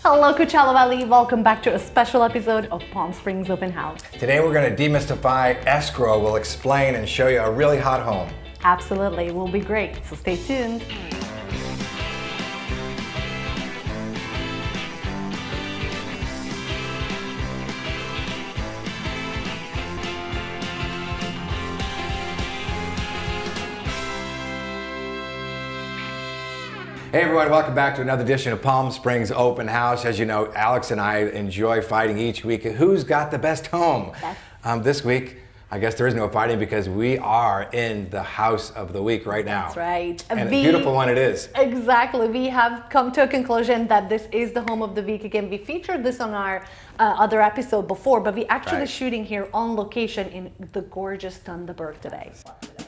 Hello Coachella Valley, welcome back to a special episode of Palm Springs Open House. Today we're going to demystify ESCROW. We'll explain and show you a really hot home. Absolutely, it will be great, so stay tuned. Hey everyone, welcome back to another edition of Palm Springs Open House. As you know, Alex and I enjoy fighting each week. Who's got the best home? Yes. This week, I guess there is no fighting because we are in the house of the week right now. That's right. And a beautiful one it is. Exactly. We have come to a conclusion that this is the home of the week. Again, we featured this on our other episode before, but we actually shooting here on location in the gorgeous Thunderbird today.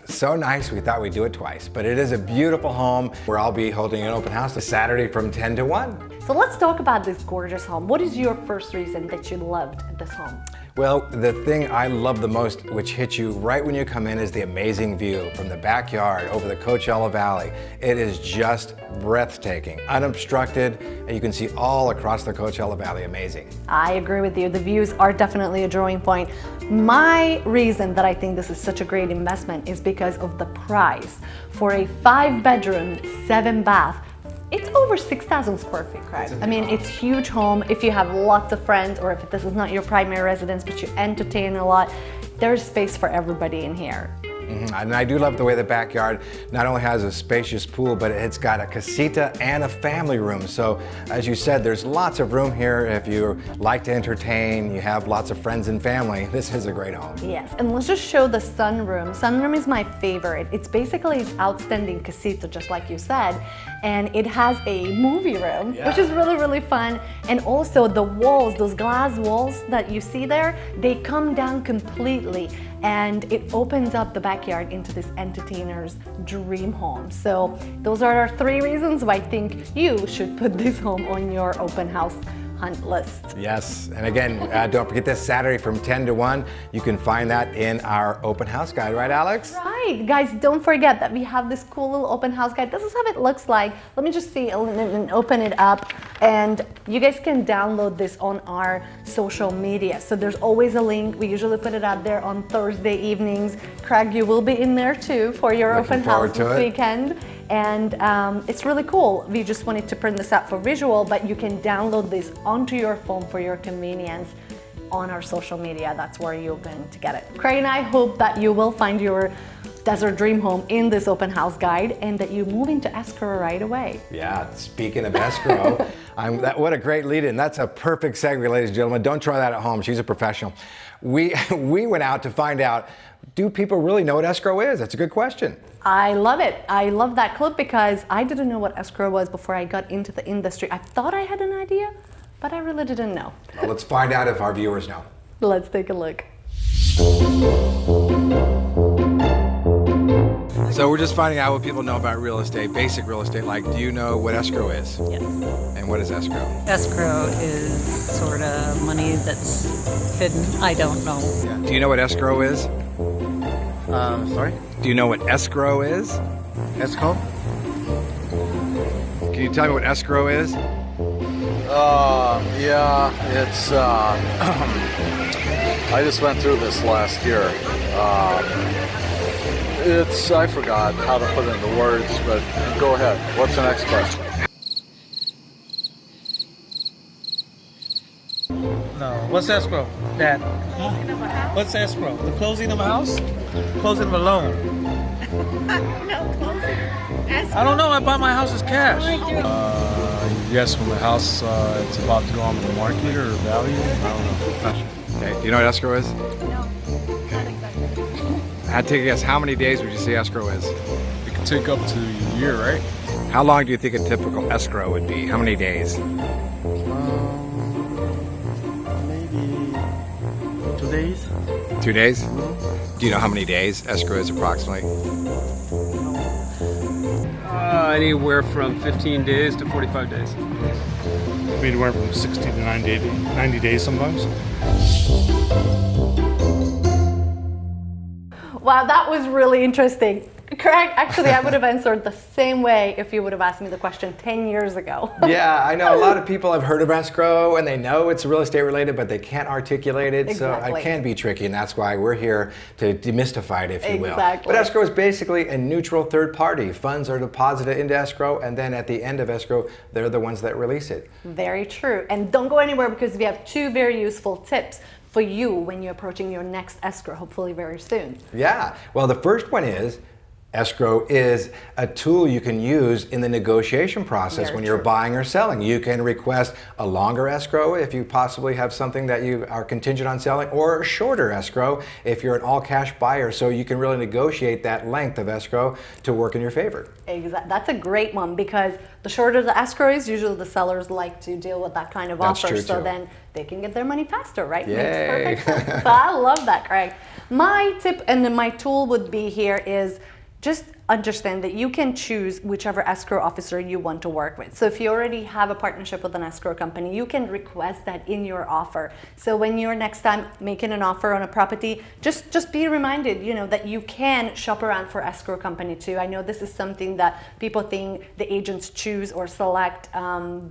So nice, we thought we'd do it twice, but it is a beautiful home where I'll be holding an open house this Saturday from 10 to 1. So let's talk about this gorgeous home. What is your first reason that you loved this home? Well, the thing I love the most, which hits you right when you come in, is the amazing view from the backyard over the Coachella Valley. It is just breathtaking, unobstructed, and you can see all across the Coachella Valley. Amazing. I agree with you. The views are definitely a drawing point. My reason that I think this is such a great investment is because of the price. For a 5-bedroom, 7-bath, it's over 6,000 square feet, Craig. I mean, it's a huge home. If you have lots of friends or if this is not your primary residence, but you entertain a lot, there's space for everybody in here. And I do love the way the backyard not only has a spacious pool, but it's got a casita and a family room. So as you said, there's lots of room here if you like to entertain, you have lots of friends and family. This is a great home. Yes, and let's just show the sunroom. Sunroom is my favorite. It's basically its outstanding casita, just like you said. And it has a movie room, which is really, really fun. And also the walls, those glass walls that you see there, they come down completely and it opens up the backyard into this entertainer's dream home. So those are our 3 reasons why I think you should put this home on your open house hunt list. Yes, and again, don't forget this Saturday from 10 to 1. You can find that in our open house guide, right Alex? Right, guys, don't forget that we have this cool little open house guide. This is how it looks like. Let me just see and open it up, and you guys can download this on our social media. So there's always a link. We usually put it out there on Thursday evenings. Craig, you will be in there too for your open house this weekend. And it's really cool. We just wanted to print this out for visual, but you can download this onto your phone for your convenience on our social media. That's where you're going to get it. Craig and I hope that you will find your desert dream home in this open house guide and that you move into ESCROW right away. Yeah, speaking of ESCROW, what a great lead-in. That's a perfect segue, ladies and gentlemen. Don't try that at home. She's a professional. We went out to find out, do people really know what ESCROW is? That's a good question. I love it. I love that clip because I didn't know what ESCROW was before I got into the industry. I thought I had an idea, but I really didn't know. Well, let's find out if our viewers know. Let's take a look. So we're just finding out what people know about real estate, basic real estate. Like, do you know what ESCROW is? Yes. And what is ESCROW? ESCROW is sort of money that's hidden. I don't know. Yeah. Do you know what ESCROW is? Sorry? Do you know what ESCROW is? ESCROW? Can you tell me what ESCROW is? Yeah, it's, I just went through this last year. I forgot how to put it into words, but go ahead. What's the next question? No. What's escrow? Dad. What's escrow? The closing of a house? Closing of a loan? No, closing. I don't know. I buy my house as cash. Yes, when the house it's about to go on the market or value. I don't know. Okay. Do you know what ESCROW is? No, not exactly. I had to take a guess. How many days would you say ESCROW is? It could take up to a year, right? How long do you think a typical escrow would be? How many days? Maybe 2 days. 2 days? Do you know how many days escrow is approximately? Anywhere from 15 days to 45 days. Anywhere from 60 to 90 days sometimes. Wow, that was really interesting. Correct. Actually, I would have answered the same way if you would have asked me the question 10 years ago. Yeah, I know a lot of people have heard of escrow and they know it's real estate related, but they can't articulate it. Exactly. So it can be tricky, and that's why we're here to demystify it, if you will. Exactly. But escrow is basically a neutral third party. Funds are deposited into escrow, and then at the end of escrow, they're the ones that release it. Very true. And don't go anywhere, because we have two very useful tips for you when you're approaching your next escrow, hopefully very soon. Yeah, well, the first one is escrow is a tool you can use in the negotiation process when you're buying or selling. You can request a longer escrow if you possibly have something that you are contingent on selling, or a shorter escrow if you're an all-cash buyer. So you can really negotiate that length of escrow to work in your favor. Exactly. That's a great one, because the shorter the escrow is, usually the sellers like to deal with that kind of That's offer, true, so too. then they can get their money faster, right? Yay. Makes perfect sense. So I love that, Craig. My tip and my tool would be here is just understand that you can choose whichever escrow officer you want to work with. So if you already have a partnership with an escrow company, you can request that in your offer. So when you're next time making an offer on a property, just be reminded, that you can shop around for escrow company too. I know this is something that people think the agents choose or select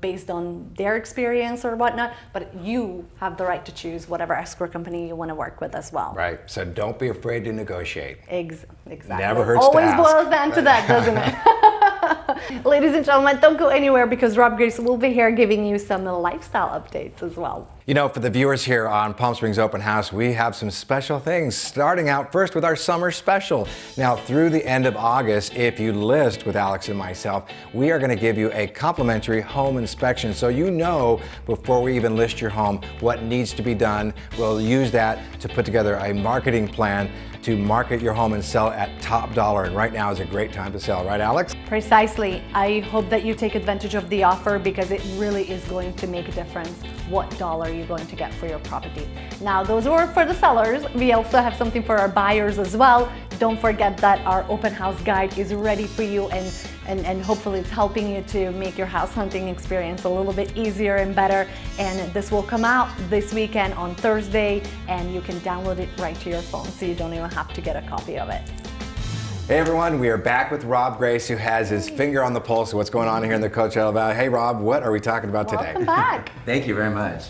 based on their experience or whatnot, but you have the right to choose whatever escrow company you want to work with as well. Right, so don't be afraid to negotiate. Exactly. Never hurts to Always ask. boils down to that, doesn't it? Ladies and gentlemen, don't go anywhere, because Rob Grace will be here giving you some lifestyle updates as well. For the viewers here on Palm Springs Open House, we have some special things, starting out first with our summer special. Now, through the end of August, if you list with Alex and myself, we are going to give you a complimentary home inspection, so you know before we even list your home what needs to be done. We'll use that to put together a marketing plan to market your home and sell it at top dollar. And right now is a great time to sell, right, Alex? Precisely. I hope that you take advantage of the offer, because it really is going to make a difference what dollar you're going to get for your property. Now, those were for the sellers. We also have something for our buyers as well. Don't forget that our open house guide is ready for you, and hopefully it's helping you to make your house hunting experience a little bit easier and better. And this will come out this weekend on Thursday, and you can download it right to your phone, so you don't even have to get a copy of it. Hey everyone, we are back with Rob Grace, who has his finger on the pulse of what's going on here in the Coachella Valley. Hey Rob, what are we talking about today? Welcome back. Thank you very much.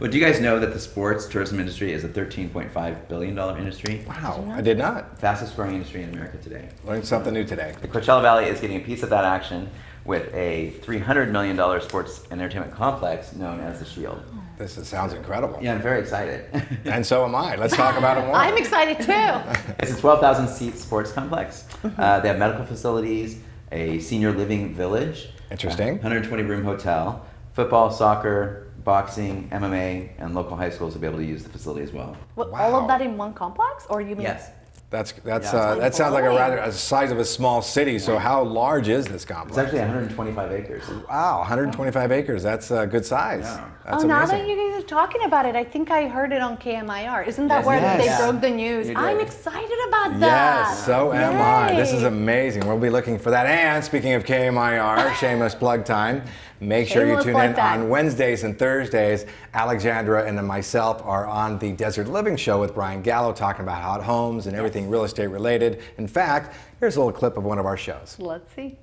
Well, do you guys know that the sports tourism industry is a $13.5 billion industry? Wow, I did not. Fastest growing industry in America today. Learned something new today. The Coachella Valley is getting a piece of that action with a $300 million sports and entertainment complex known as the Shield. This sounds incredible. Yeah, I'm very excited. And so am I. Let's talk about it more. I'm excited too. It's a 12,000 seat sports complex. They have medical facilities, a senior living village. Interesting. 120 room hotel, football, soccer, boxing, MMA, and local high schools will be able to use the facility as well. All of that in one complex, or you mean? Yes. That sounds like a size of a small city. So how large is this complex? It's actually 125 acres. Wow, 125 acres. That's a good size. Yeah. That's now amazing. that you guys are talking about it, I think I heard it on KMIR. Isn't that Yes, where yes. they Yeah. broke the news? You did. I'm excited about that. Yes, so am I. This is Yay. amazing. We'll be looking for that. And speaking of KMIR, shameless plug time. Make sure you Shameless tune plug in time. on Wednesdays and Thursdays. Alexandra and myself are on the Desert Living Show with Brian Gallo, talking about hot homes and everything real estate related. In fact, here's a little clip of one of our shows. Let's see.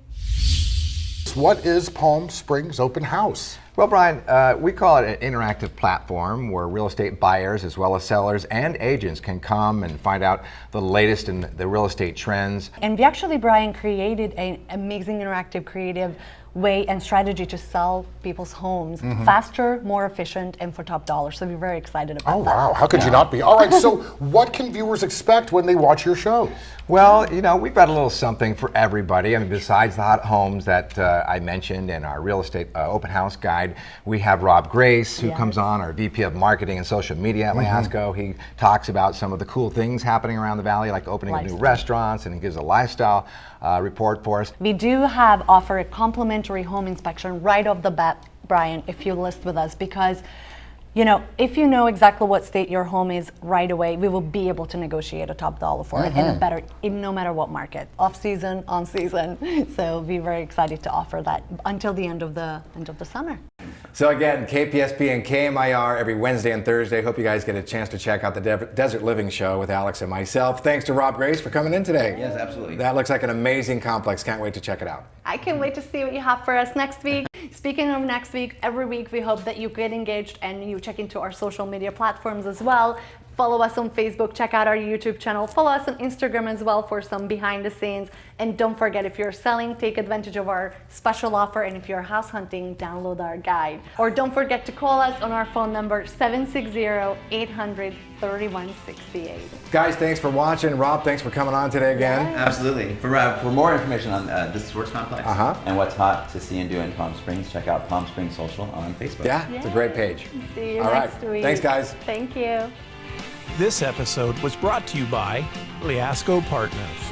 What is Palm Springs Open House? Well, Brian, we call it an interactive platform where real estate buyers as well as sellers and agents can come and find out the latest in the real estate trends. And we actually, Brian, created an amazing interactive creative way and strategy to sell people's homes faster, more efficient, and for top dollar. So we're very excited about Oh, that. wow. How could you not be? All right, so what can viewers expect when they watch your shows? Well, we've got a little something for everybody. I mean, besides the hot homes that I mentioned in our real estate open house guide, we have Rob Grace, who comes on, our VP of Marketing and Social Media at Liasco. He talks about some of the cool things happening around the valley, like opening of new restaurants, and he gives a lifestyle report for us. We do offer a complimentary home inspection right off the bat, Brian, if you list with us, because if you know exactly what state your home is right away, we will be able to negotiate a top dollar for it, and a better, no matter what market, off season, on season. So we're very excited to offer that until the end of the summer. So again, KPSP and KMIR every Wednesday and Thursday. Hope you guys get a chance to check out the Desert Living Show with Alex and myself. Thanks to Rob Grace for coming in today. Yes, absolutely. That looks like an amazing complex. Can't wait to check it out. I can't wait to see what you have for us next week. Speaking of next week, every week we hope that you get engaged and you check into our social media platforms as well. Follow us on Facebook, check out our YouTube channel, follow us on Instagram as well for some behind the scenes. And don't forget, if you're selling, take advantage of our special offer. And if you're house hunting, download our guide. Or don't forget to call us on our phone number, 760-800-3168. Guys, thanks for watching. Rob, thanks for coming on today again. Absolutely. For more information on this sports complex and what's hot to see and do in Palm Springs, check out Palm Springs Social on Facebook. Yeah, it's a great page. See you All right. next week. Thanks, guys. Thank you. This episode was brought to you by ESCROW Partners.